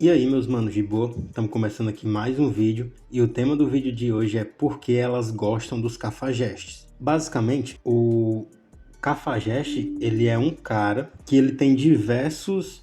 E aí, meus manos de boa? Estamos começando aqui mais um vídeo e o tema do vídeo de hoje é por que elas gostam dos cafajestes. Basicamente, o cafajeste, ele é um cara que ele tem diversas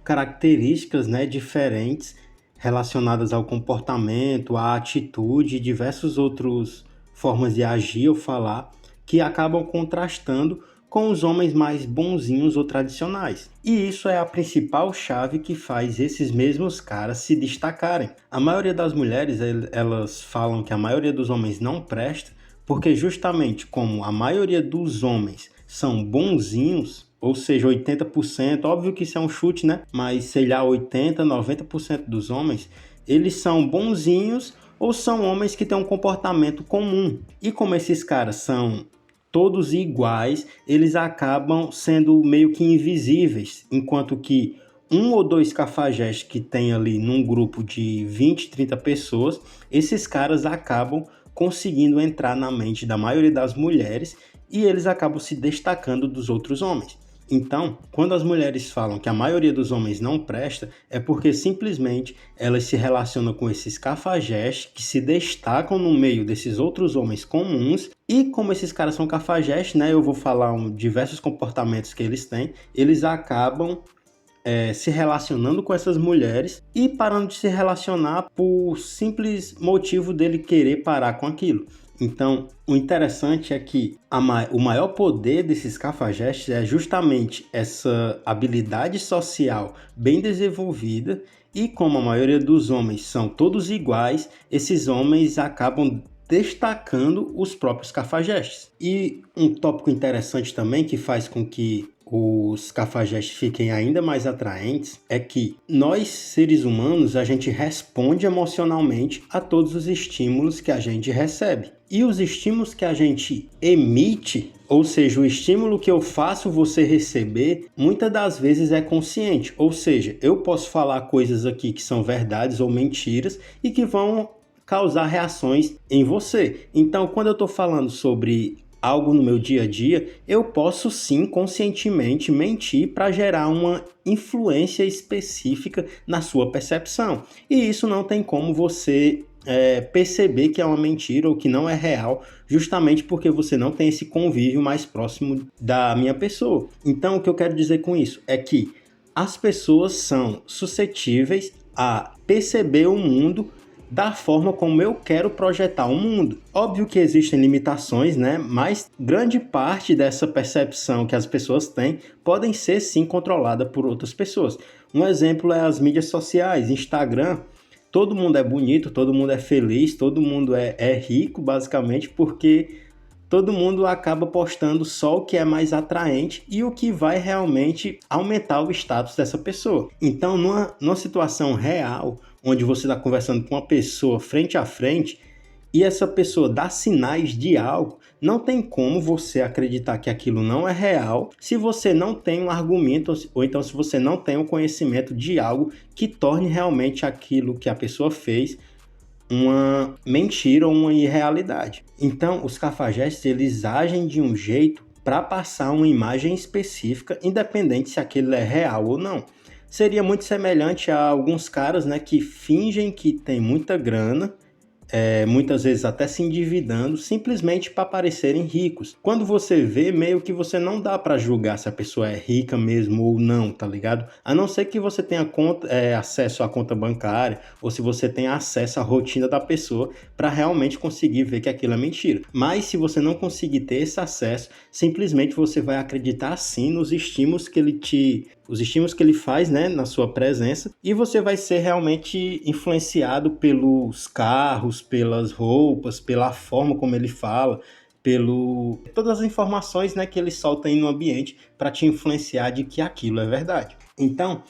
características, né, diferentes relacionadas ao comportamento, à atitude e diversas outras formas de agir ou falar que acabam contrastando com os homens mais bonzinhos ou tradicionais. E isso é a principal chave que faz esses mesmos caras se destacarem. A maioria das mulheres, elas falam que a maioria dos homens não presta, porque justamente como a maioria dos homens são bonzinhos, ou seja, 80%, óbvio que isso é um chute, né? Mas sei lá, 80, 90% dos homens, eles são bonzinhos ou são homens que têm um comportamento comum. E como esses caras são todos iguais, eles acabam sendo meio que invisíveis, enquanto que um ou dois cafajestes que tem ali num grupo de 20, 30 pessoas, esses caras acabam conseguindo entrar na mente da maioria das mulheres e eles acabam se destacando dos outros homens. Então, quando as mulheres falam que a maioria dos homens não presta, é porque simplesmente elas se relacionam com esses cafajestes que se destacam no meio desses outros homens comuns. E como esses caras são cafajestes, né, eu vou falar diversos comportamentos que eles têm, eles acabam se relacionando com essas mulheres e parando de se relacionar por simples motivo dele querer parar com aquilo. Então, o interessante é que o maior poder desses cafajestes é justamente essa habilidade social bem desenvolvida e como a maioria dos homens são todos iguais, esses homens acabam destacando os próprios cafajestes. E um tópico interessante também que faz com que os cafajestes fiquem ainda mais atraentes é que nós, seres humanos, a gente responde emocionalmente a todos os estímulos que a gente recebe. E os estímulos que a gente emite, ou seja, o estímulo que eu faço você receber, muitas das vezes é consciente. Ou seja, eu posso falar coisas aqui que são verdades ou mentiras e que vão causar reações em você. Então, quando eu estou falando sobre algo no meu dia a dia, eu posso sim conscientemente mentir para gerar uma influência específica na sua percepção. E isso não tem como você perceber que é uma mentira ou que não é real, justamente porque você não tem esse convívio mais próximo da minha pessoa. Então, o que eu quero dizer com isso é que as pessoas são suscetíveis a perceber o mundo da forma como eu quero projetar o mundo. Óbvio que existem limitações, né? Mas grande parte dessa percepção que as pessoas têm podem ser sim controlada por outras pessoas. Um exemplo é as mídias sociais, Instagram. Todo mundo é bonito, todo mundo é feliz, todo mundo é rico, basicamente, porque todo mundo acaba postando só o que é mais atraente e o que vai realmente aumentar o status dessa pessoa. Então, numa situação real, onde você está conversando com uma pessoa frente a frente e essa pessoa dá sinais de algo, não tem como você acreditar que aquilo não é real se você não tem um argumento ou então se você não tem um conhecimento de algo que torne realmente aquilo que a pessoa fez uma mentira ou uma irrealidade. Então, os cafajestes, eles agem de um jeito para passar uma imagem específica, independente se aquilo é real ou não. Seria muito semelhante a alguns caras, né, que fingem que tem muita grana, muitas vezes até se endividando, simplesmente para parecerem ricos. Quando você vê, meio que você não dá para julgar se a pessoa é rica mesmo ou não, tá ligado? A não ser que você tenha acesso à conta bancária ou se você tenha acesso à rotina da pessoa para realmente conseguir ver que aquilo é mentira. Mas se você não conseguir ter esse acesso, simplesmente você vai acreditar sim nos estímulos que ele faz, né, na sua presença, e você vai ser realmente influenciado pelos carros, pelas roupas, pela forma como ele fala, todas as informações, né, que ele solta aí no ambiente para te influenciar de que aquilo é verdade. Então,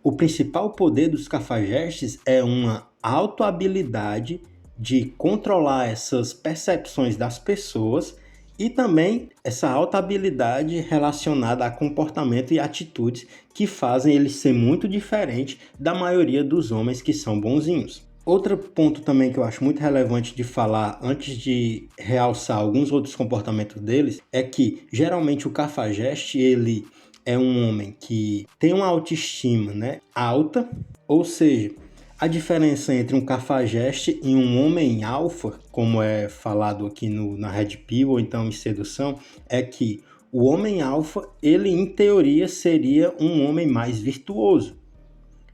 o principal poder dos cafajestes é uma autohabilidade de controlar essas percepções das pessoas e também essa alta habilidade relacionada a comportamento e atitudes que fazem ele ser muito diferente da maioria dos homens que são bonzinhos. Outro ponto também que eu acho muito relevante de falar antes de realçar alguns outros comportamentos deles é que geralmente o cafajeste ele é um homem que tem uma autoestima, né, alta, ou seja, a diferença entre um cafajeste e um homem alfa, como é falado aqui na Red Pill ou então em Sedução, é que o homem alfa, ele em teoria seria um homem mais virtuoso.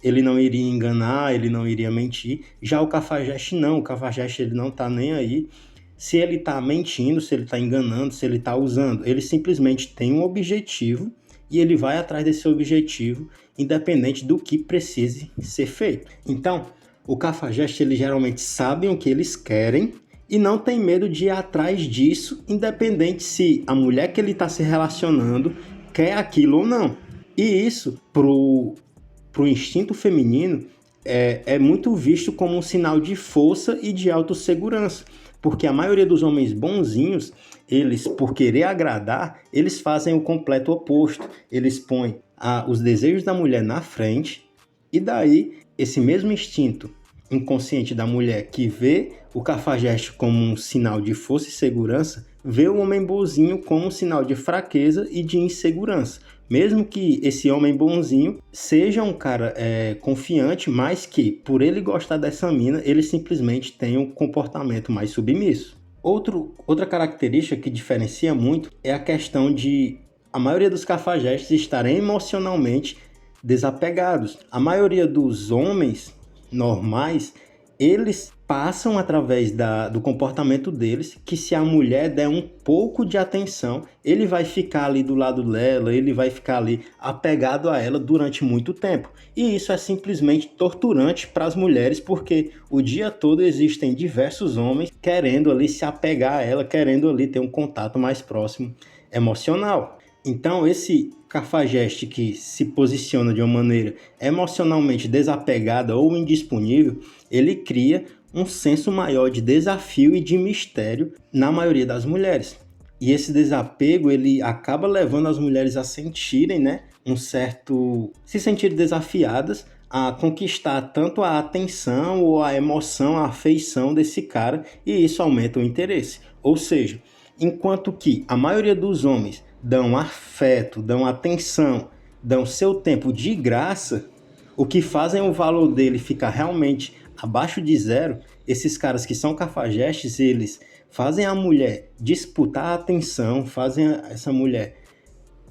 Ele não iria enganar, ele não iria mentir. Já o cafajeste não, o cafajeste ele não tá nem aí se ele tá mentindo, se ele tá enganando, se ele tá usando. Ele simplesmente tem um objetivo e ele vai atrás desse objetivo, independente do que precise ser feito. Então, o cafajeste, eles geralmente sabem o que eles querem e não tem medo de ir atrás disso, independente se a mulher que ele está se relacionando quer aquilo ou não. E isso, pro instinto feminino, é muito visto como um sinal de força e de autossegurança. Porque a maioria dos homens bonzinhos, eles, por querer agradar, eles fazem o completo oposto. Eles põem os desejos da mulher na frente e daí esse mesmo instinto inconsciente da mulher que vê o cafajeste como um sinal de força e segurança, vê o homem bonzinho como um sinal de fraqueza e de insegurança. Mesmo que esse homem bonzinho seja um cara confiante, mas que, por ele gostar dessa mina, ele simplesmente tem um comportamento mais submisso. Outra característica que diferencia muito é a questão de a maioria dos cafajestes estarem emocionalmente desapegados. A maioria dos homens normais, eles passam através do comportamento deles que se a mulher der um pouco de atenção, ele vai ficar ali do lado dela, ele vai ficar ali apegado a ela durante muito tempo. E isso é simplesmente torturante para as mulheres, porque o dia todo existem diversos homens querendo ali se apegar a ela, querendo ali ter um contato mais próximo emocional. Então, esse cafajeste que se posiciona de uma maneira emocionalmente desapegada ou indisponível, ele cria um senso maior de desafio e de mistério na maioria das mulheres. E esse desapego, ele acaba levando as mulheres a sentirem, né, se sentirem desafiadas a conquistar tanto a atenção ou a emoção, a afeição desse cara, e isso aumenta o interesse. Ou seja, enquanto que a maioria dos homens dão afeto, dão atenção, dão seu tempo de graça, o que fazem o valor dele ficar realmente abaixo de zero, esses caras que são cafajestes, eles fazem a mulher disputar a atenção, fazem essa mulher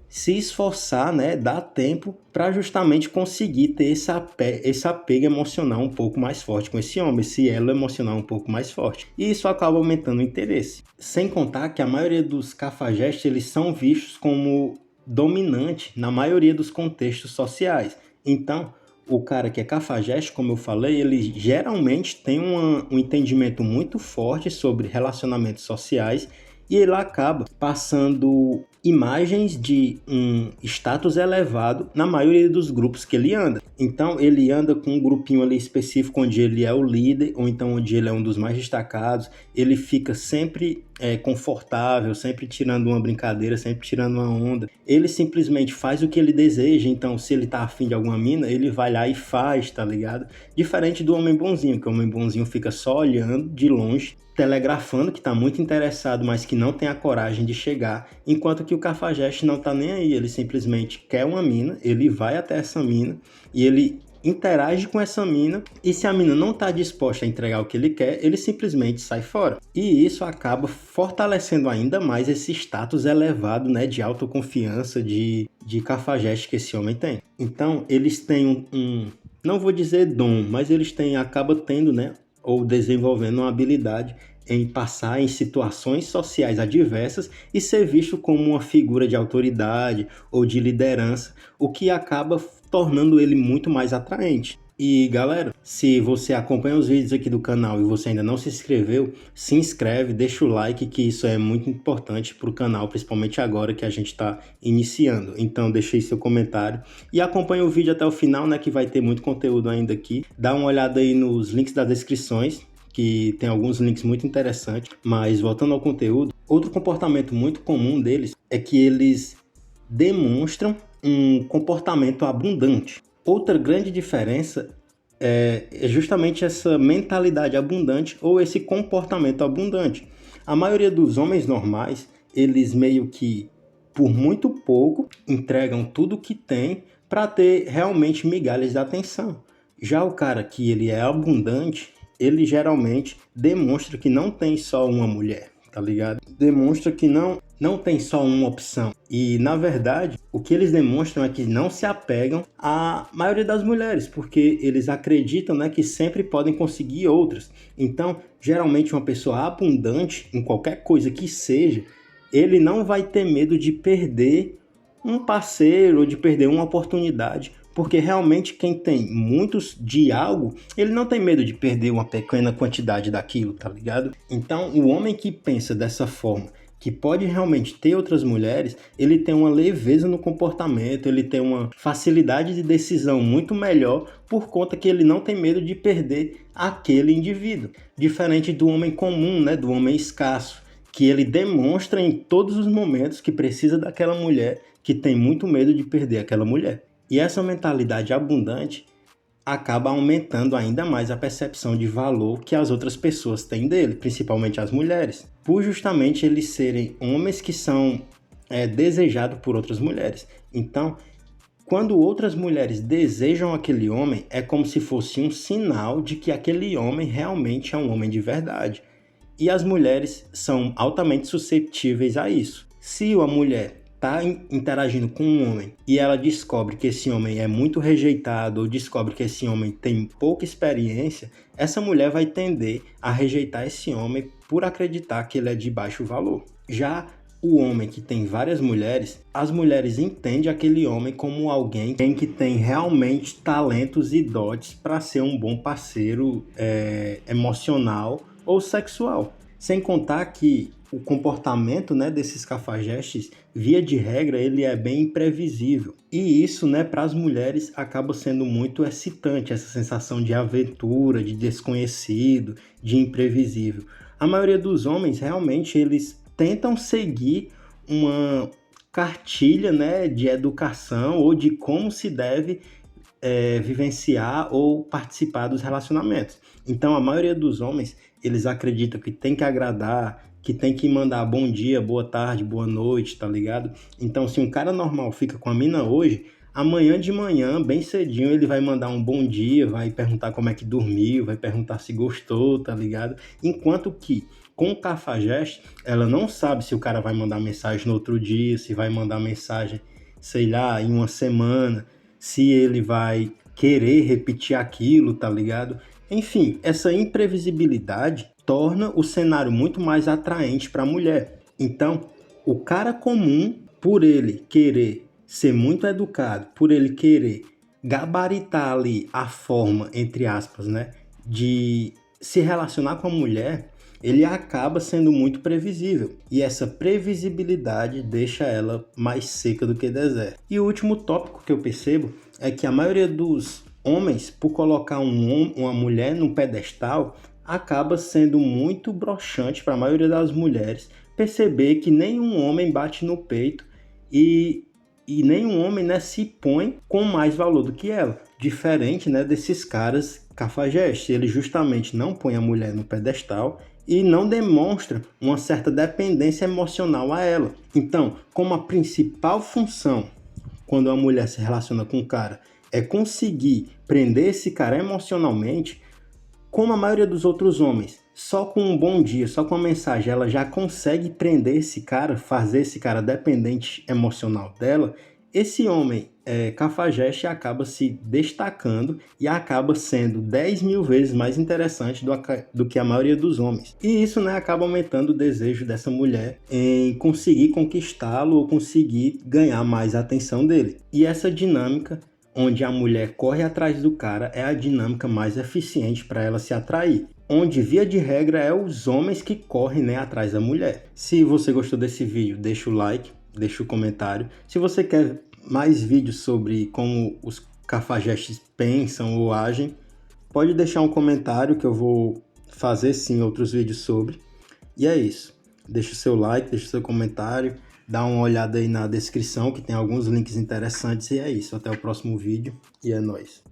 se esforçar, né, dar tempo para justamente conseguir ter esse apego emocional um pouco mais forte com esse homem, esse elo emocional um pouco mais forte. E isso acaba aumentando o interesse. Sem contar que a maioria dos cafajestes, eles são vistos como dominante na maioria dos contextos sociais. Então, o cara que é cafajeste, como eu falei, ele geralmente tem um entendimento muito forte sobre relacionamentos sociais e ele acaba passando imagens de um status elevado na maioria dos grupos que ele anda. Então ele anda com um grupinho ali específico onde ele é o líder, ou então onde ele é um dos mais destacados. Ele fica sempre confortável, sempre tirando uma brincadeira, sempre tirando uma onda. Ele simplesmente faz o que ele deseja, então se ele tá afim de alguma mina, ele vai lá e faz, tá ligado? Diferente do homem bonzinho, que o homem bonzinho fica só olhando de longe, telegrafando que está muito interessado, mas que não tem a coragem de chegar, enquanto que o cafajeste não está nem aí, ele simplesmente quer uma mina, ele vai até essa mina e ele interage com essa mina, e se a mina não está disposta a entregar o que ele quer, ele simplesmente sai fora. E isso acaba fortalecendo ainda mais esse status elevado, né, de autoconfiança, de cafajeste que esse homem tem. Então, eles têm não vou dizer dom, mas acabam tendo, né, ou desenvolvendo uma habilidade em passar em situações sociais adversas e ser visto como uma figura de autoridade ou de liderança, o que acaba tornando ele muito mais atraente. E galera, se você acompanha os vídeos aqui do canal e você ainda não se inscreveu, se inscreve, deixa o like, que isso é muito importante para o canal, principalmente agora que a gente está iniciando. Então deixa aí seu comentário e acompanha o vídeo até o final, né, que vai ter muito conteúdo ainda aqui. Dá uma olhada aí nos links das descrições, que tem alguns links muito interessantes. Mas voltando ao conteúdo, outro comportamento muito comum deles é que eles demonstram um comportamento abundante. Outra grande diferença é justamente essa mentalidade abundante ou esse comportamento abundante. A maioria dos homens normais, eles meio que por muito pouco, entregam tudo que tem para ter realmente migalhas de atenção. Já o cara que ele é abundante, ele geralmente demonstra que não tem só uma mulher, tá ligado? Demonstra que não tem só uma opção. E, na verdade, o que eles demonstram é que não se apegam à maioria das mulheres, porque eles acreditam, né, que sempre podem conseguir outras. Então, geralmente, uma pessoa abundante, em qualquer coisa que seja, ele não vai ter medo de perder um parceiro ou de perder uma oportunidade, porque realmente quem tem muitos de algo, ele não tem medo de perder uma pequena quantidade daquilo, tá ligado? Então, o homem que pensa dessa forma, que pode realmente ter outras mulheres, ele tem uma leveza no comportamento, ele tem uma facilidade de decisão muito melhor por conta que ele não tem medo de perder aquele indivíduo. Diferente do homem comum, né, do homem escasso, que ele demonstra em todos os momentos que precisa daquela mulher, que tem muito medo de perder aquela mulher. E essa mentalidade abundante acaba aumentando ainda mais a percepção de valor que as outras pessoas têm dele, principalmente as mulheres, por justamente eles serem homens que são desejados por outras mulheres. Então, quando outras mulheres desejam aquele homem, é como se fosse um sinal de que aquele homem realmente é um homem de verdade. E as mulheres são altamente suscetíveis a isso. Se a mulher está interagindo com um homem e ela descobre que esse homem é muito rejeitado ou descobre que esse homem tem pouca experiência, essa mulher vai tender a rejeitar esse homem por acreditar que ele é de baixo valor. Já o homem que tem várias mulheres, as mulheres entendem aquele homem como alguém que tem realmente talentos e dotes para ser um bom parceiro emocional ou sexual. Sem contar que o comportamento, né, desses cafajestes, via de regra, ele é bem imprevisível. E isso, né, para as mulheres acaba sendo muito excitante, essa sensação de aventura, de desconhecido, de imprevisível. A maioria dos homens, realmente, eles tentam seguir uma cartilha, né, de educação ou de como se deve vivenciar ou participar dos relacionamentos. Então, a maioria dos homens, eles acreditam que tem que agradar, que tem que mandar bom dia, boa tarde, boa noite, tá ligado? Então, se um cara normal fica com a mina hoje, amanhã de manhã, bem cedinho, ele vai mandar um bom dia, vai perguntar como é que dormiu, vai perguntar se gostou, tá ligado? Enquanto que com o cafajeste, ela não sabe se o cara vai mandar mensagem no outro dia, se vai mandar mensagem, sei lá, em uma semana, se ele vai querer repetir aquilo, tá ligado? Enfim, essa imprevisibilidade torna o cenário muito mais atraente para a mulher. Então, o cara comum, por ele querer ser muito educado, por ele querer gabaritar ali a forma, entre aspas, né, de se relacionar com a mulher, ele acaba sendo muito previsível. E essa previsibilidade deixa ela mais seca do que deserto. E o último tópico que eu percebo é que a maioria dos homens, por colocar uma mulher num pedestal, acaba sendo muito broxante para a maioria das mulheres perceber que nenhum homem bate no peito e nenhum homem, né, se põe com mais valor do que ela. Diferente, né, desses caras cafajestes, ele justamente não põe a mulher no pedestal e não demonstra uma certa dependência emocional a ela. Então, como a principal função quando uma mulher se relaciona com um cara é conseguir prender esse cara emocionalmente, como a maioria dos outros homens, só com um bom dia, só com uma mensagem, ela já consegue prender esse cara, fazer esse cara dependente emocional dela, esse homem cafajeste acaba se destacando e acaba sendo 10 mil vezes mais interessante do que a maioria dos homens. E isso, né, acaba aumentando o desejo dessa mulher em conseguir conquistá-lo ou conseguir ganhar mais a atenção dele. E essa dinâmica onde a mulher corre atrás do cara é a dinâmica mais eficiente para ela se atrair. Onde, via de regra, é os homens que correm, né, atrás da mulher. Se você gostou desse vídeo, deixa o like, deixa o comentário. Se você quer mais vídeos sobre como os cafajestes pensam ou agem, pode deixar um comentário que eu vou fazer sim outros vídeos sobre. E é isso. Deixa o seu like, deixa o seu comentário. Dá uma olhada aí na descrição que tem alguns links interessantes e é isso. Até o próximo vídeo e é nóis.